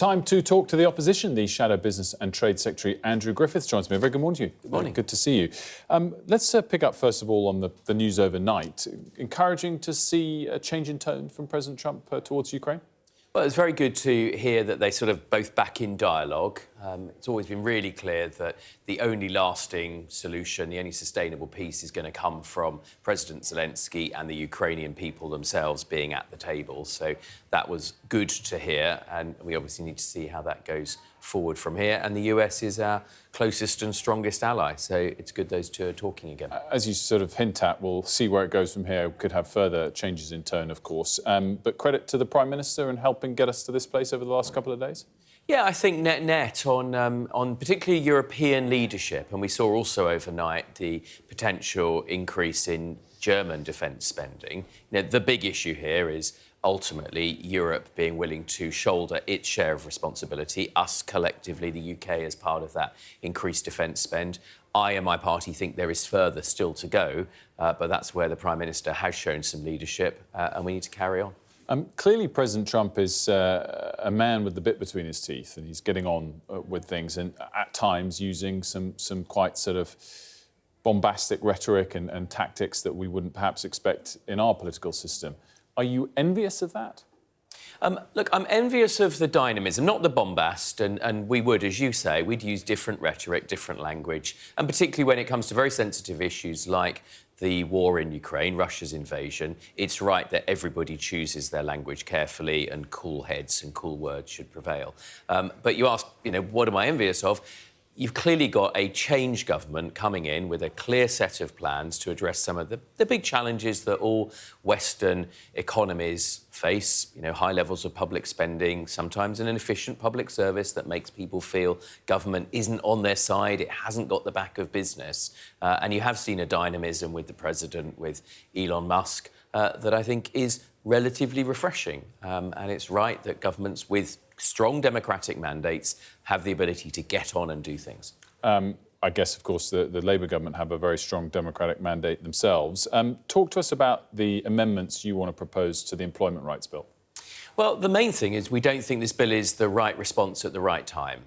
Time to talk to the opposition. The Shadow Business and Trade Secretary Andrew Griffith joins me. A very good morning to you. Good morning. Good to see you. Let's pick up, first of all, on the news overnight. Encouraging to see a change in tone from President Trump towards Ukraine? Well, it's very good to hear that they sort of both back in dialogue. It's always been really clear that the only lasting solution, the only sustainable peace is going to come from President Zelensky and the Ukrainian people themselves being at the table. So that was good to hear, and we obviously need to see how that goes forward from here. And the US is our closest and strongest ally, so it's good those two are talking again. As you sort of hint at, we'll see where it goes from here. Could have further changes in tone, of course. But credit to the Prime Minister in helping get us to this place over the last couple of days? Yeah, I think net on particularly European leadership, and we saw also overnight the potential increase in German defence spending. You know, the big issue here is ultimately Europe being willing to shoulder its share of responsibility, us collectively, the UK, as part of that increased defence spend. I and my party think there is further still to go, but that's where the Prime Minister has shown some leadership, and we need to carry on. Clearly, President Trump is a man with the bit between his teeth, and he's getting on with things, and at times using some quite sort of bombastic rhetoric and tactics that we wouldn't perhaps expect in our political system. Are you envious of that? Look, I'm envious of the dynamism, not the bombast, and we would, as you say, we'd use different rhetoric, different language, and particularly when it comes to very sensitive issues like the war in Ukraine, Russia's invasion, it's right that everybody chooses their language carefully and cool heads and cool words should prevail. But you ask, what am I envious of? You've clearly got a change government coming in with a clear set of plans to address some of the big challenges that all Western economies face. High levels of public spending, sometimes an inefficient public service that makes people feel government isn't on their side, it hasn't got the back of business. And you have seen a dynamism with the president, with Elon Musk, that I think is relatively refreshing. And it's right that governments with strong democratic mandates have the ability to get on and do things. I guess, of course, the Labour government have a very strong democratic mandate themselves. Talk to us about the amendments you want to propose to the Employment Rights Bill. Well, the main thing is we don't think this bill is the right response at the right time.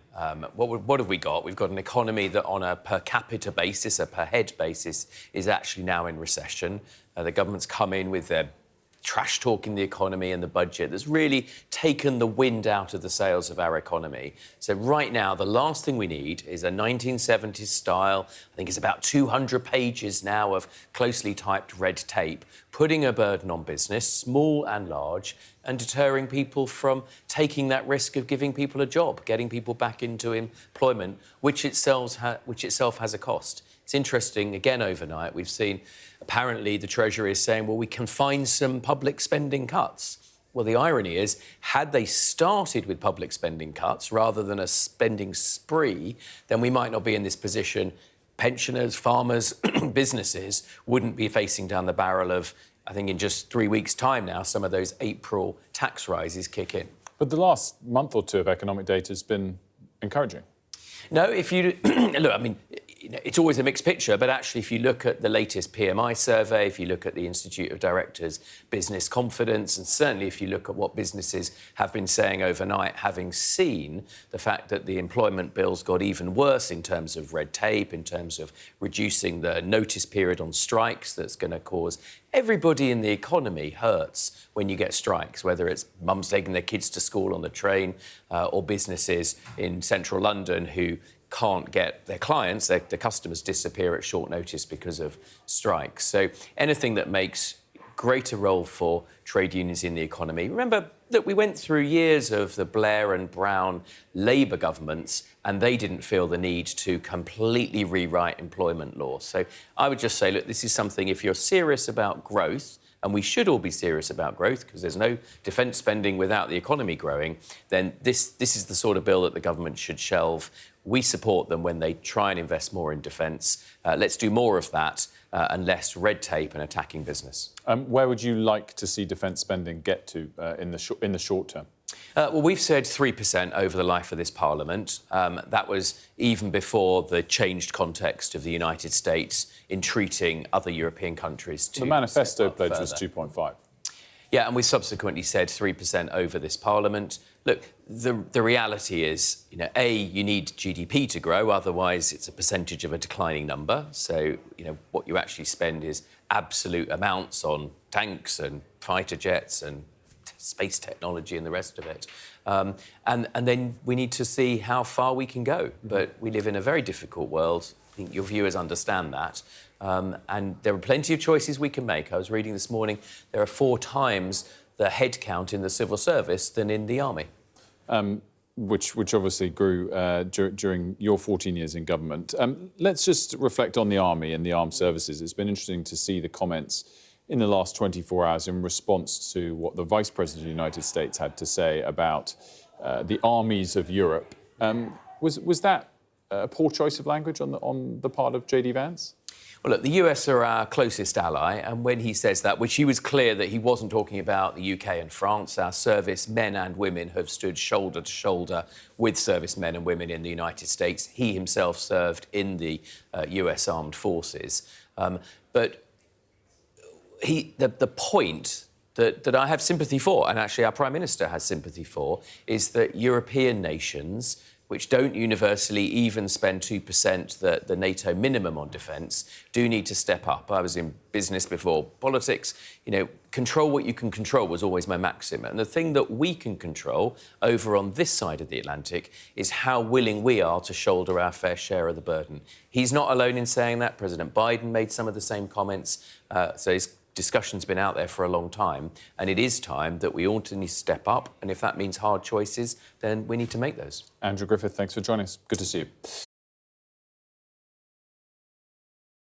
What have we got? We've got an economy that on a per capita basis, a per head basis, is actually now in recession. The government's come in with their trash-talking the economy and the budget that's really taken the wind out of the sails of our economy. So right now, the last thing we need is a 1970s style, I think it's about 200 pages now of closely typed red tape, putting a burden on business, small and large, and deterring people from taking that risk of giving people a job, getting people back into employment, which itself has a cost. It's interesting, again, overnight, we've seen apparently the Treasury is saying, well, we can find some public spending cuts. Well, the irony is, had they started with public spending cuts rather than a spending spree, then we might not be in this position. Pensioners, farmers, businesses wouldn't be facing down the barrel of, I think in just 3 weeks' time now, some of those April tax rises kick in. But the last month or two of economic data has been encouraging. No, if you look, I mean, it's always a mixed picture, but actually if you look at the latest PMI survey, if you look at the Institute of Directors business confidence, and certainly if you look at what businesses have been saying overnight, having seen the fact that the employment bills got even worse in terms of red tape, in terms of reducing the notice period on strikes that's going to cause everybody in the economy hurts when you get strikes, whether it's mums taking their kids to school on the train or businesses in central London who can't get their clients, their customers disappear at short notice because of strikes. So anything that makes greater role for trade unions in the economy. Remember that we went through years of the Blair and Brown Labour governments and they didn't feel the need to completely rewrite employment law. So I would just say, look, this is something, if you're serious about growth, and we should all be serious about growth because there's no defence spending without the economy growing, then this is the sort of bill that the government should shelve. We support them when they try and invest more in defence. Let's do more of that and less red tape and attacking business. Where would you like to see defence spending get to in the short term? Well, we've said 3% over the life of this Parliament. That was even before the changed context of the United States in treating other European countries to... The manifesto pledge was 2.5. Yeah, and we subsequently said 3% over this Parliament. Look, the reality is, you need GDP to grow, otherwise it's a percentage of a declining number. So, what you actually spend is absolute amounts on tanks and fighter jets and space technology and the rest of it. And then we need to see how far we can go. But we live in a very difficult world. I think your viewers understand that. And there are plenty of choices we can make. I was reading this morning, there are 4 times the headcount in the civil service than in the army. Which obviously grew during your 14 years in government. Let's just reflect on the army and the armed services. It's been interesting to see the comments in the last 24 hours in response to what the Vice President of the United States had to say about the armies of Europe. Was that a poor choice of language on the part of J.D. Vance? Well, look, the US are our closest ally, and when he says that, which he was clear that he wasn't talking about the UK and France, our service men and women have stood shoulder to shoulder with service men and women in the United States. He himself served in the US Armed Forces. But the point that I have sympathy for, and actually our Prime Minister has sympathy for, is that European nations, which don't universally even spend 2% the NATO minimum on defence, do need to step up. I was in business before politics. Control what you can control was always my maxim. And the thing that we can control over on this side of the Atlantic is how willing we are to shoulder our fair share of the burden. He's not alone in saying that. President Biden made some of the same comments. So his discussion's been out there for a long time, and it is time that we all need to step up, and if that means hard choices, then we need to make those. Andrew Griffith, thanks for joining us. Good to see you.